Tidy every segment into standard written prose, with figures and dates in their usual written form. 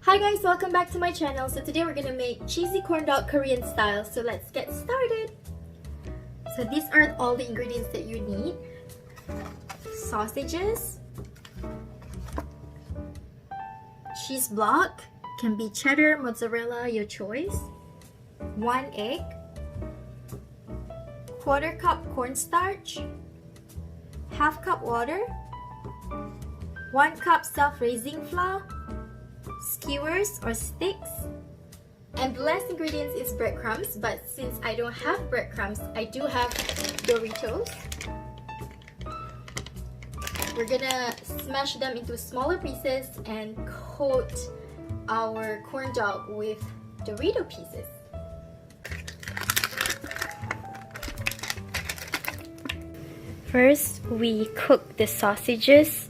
Hi guys, welcome back to my channel. So today we're gonna make cheesy corn dog Korean style. So let's get started. So these are all the ingredients that you need. Sausages, cheese block, can be cheddar, mozzarella, your choice. 1 egg, 1/4 cup cornstarch, 1/2 cup water, 1 cup self-raising flour, skewers or sticks, and the last ingredients is breadcrumbs, but since I don't have breadcrumbs, I do have Doritos. We're gonna smash them into smaller pieces and coat our corn dog with Dorito pieces. First, we cook the sausages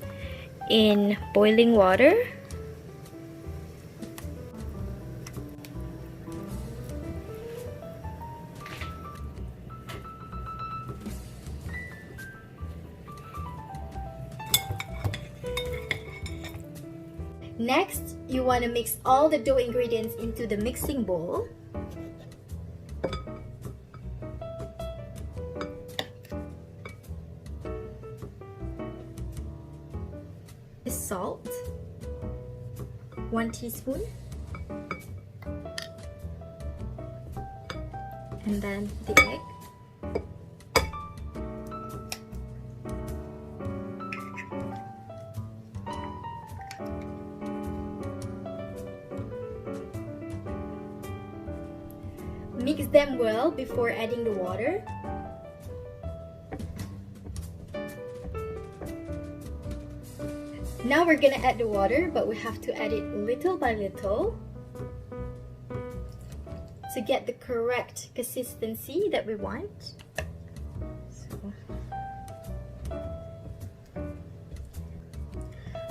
in boiling water. Next, you want to mix all the dough ingredients into the mixing bowl. Salt, 1 teaspoon, and then the egg. Mix them well before adding the water. Now we're gonna add the water, but we have to add it little by little to get the correct consistency that we want.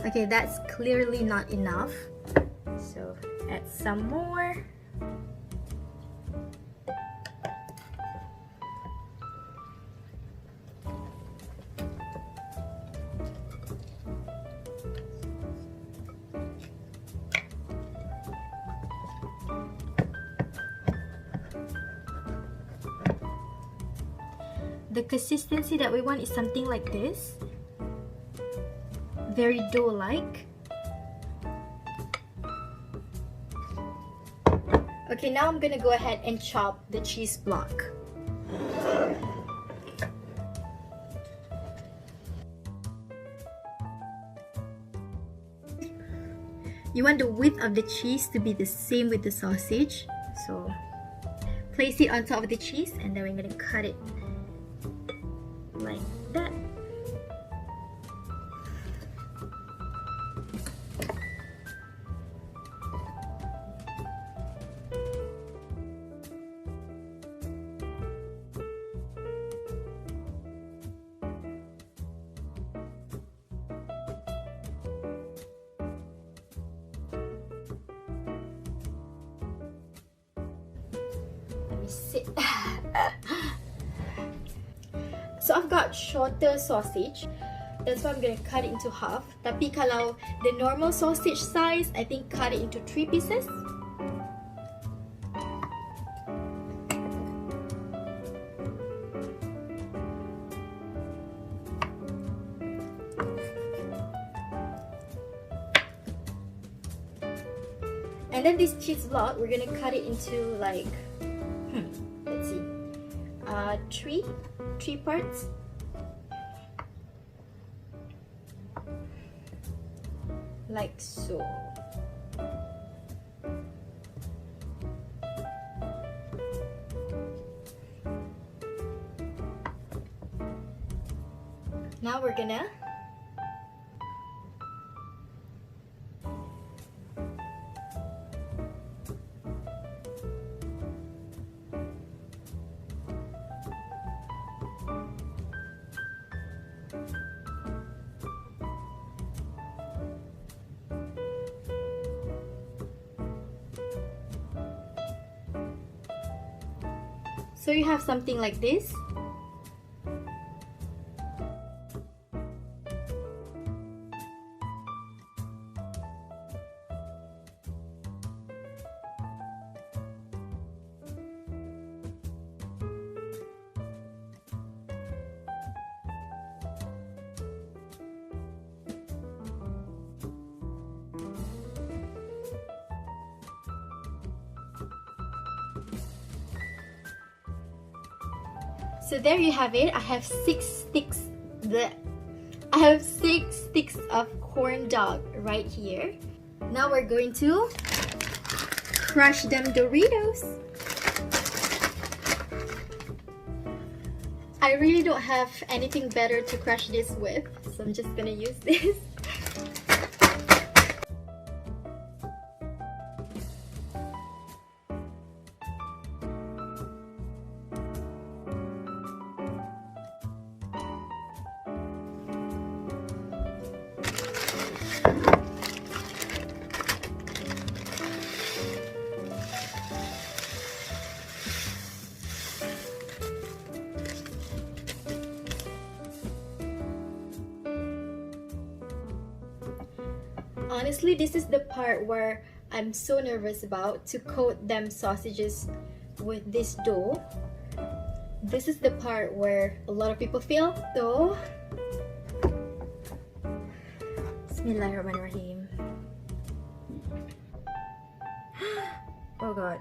Okay, that's clearly not enough, so add some more. The consistency that we want is something like this, very dough-like. Okay, now I'm gonna go ahead and chop the cheese block. You want the width of the cheese to be the same with the sausage, so place it on top of the cheese and then we're gonna cut it like that. Let me sit. So I've got shorter sausage, that's why I'm gonna cut it into half. Tapi kalau the normal sausage size, I think cut it into 3 pieces. And then this cheese block, we're gonna cut it into like, let's see, 3 parts. Like so. Now we're gonna so you have something like this. So there you have it. I have 6 sticks. I have 6 sticks of corn dog right here. Now we're going to crush them Doritos. I really don't have anything better to crush this with, so I'm just gonna use this. Honestly, this is the part where I'm so nervous about, to coat them sausages with this dough. This is the part where a lot of people fail though. Bismillahirrahmanirrahim. Oh god.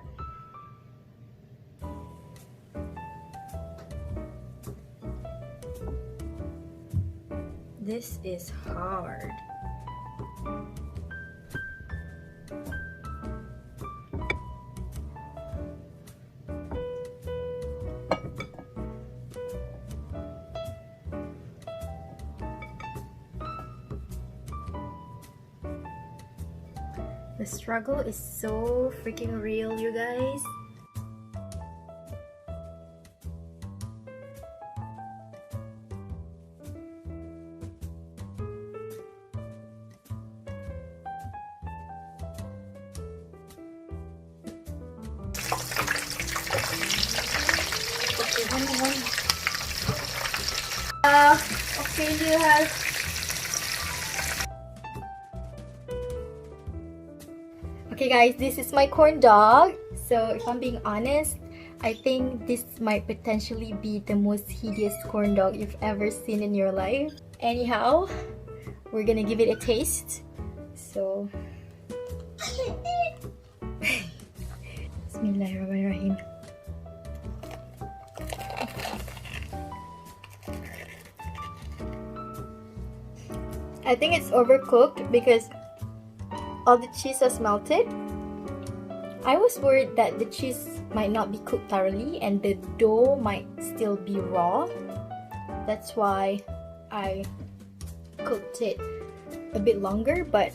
This is hard. The struggle is so freaking real, you guys. Okay, you have. Okay guys, this is my corn dog. So if I'm being honest, I think this might potentially be the most hideous corn dog you've ever seen in your life. Anyhow, we're gonna give it a taste. So Bismillahirrahmanirrahim. I think it's overcooked because all the cheese has melted. I was worried that the cheese might not be cooked thoroughly and the dough might still be raw. That's why I cooked it a bit longer, but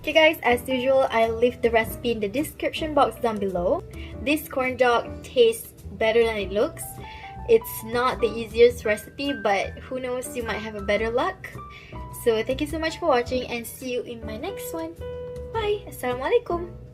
okay guys, as usual, I'll leave the recipe in the description box down below. This corn dog tastes better than it looks. It's not the easiest recipe, but who knows, you might have a better luck. So thank you so much for watching and see you in my next one. Bye! Assalamualaikum!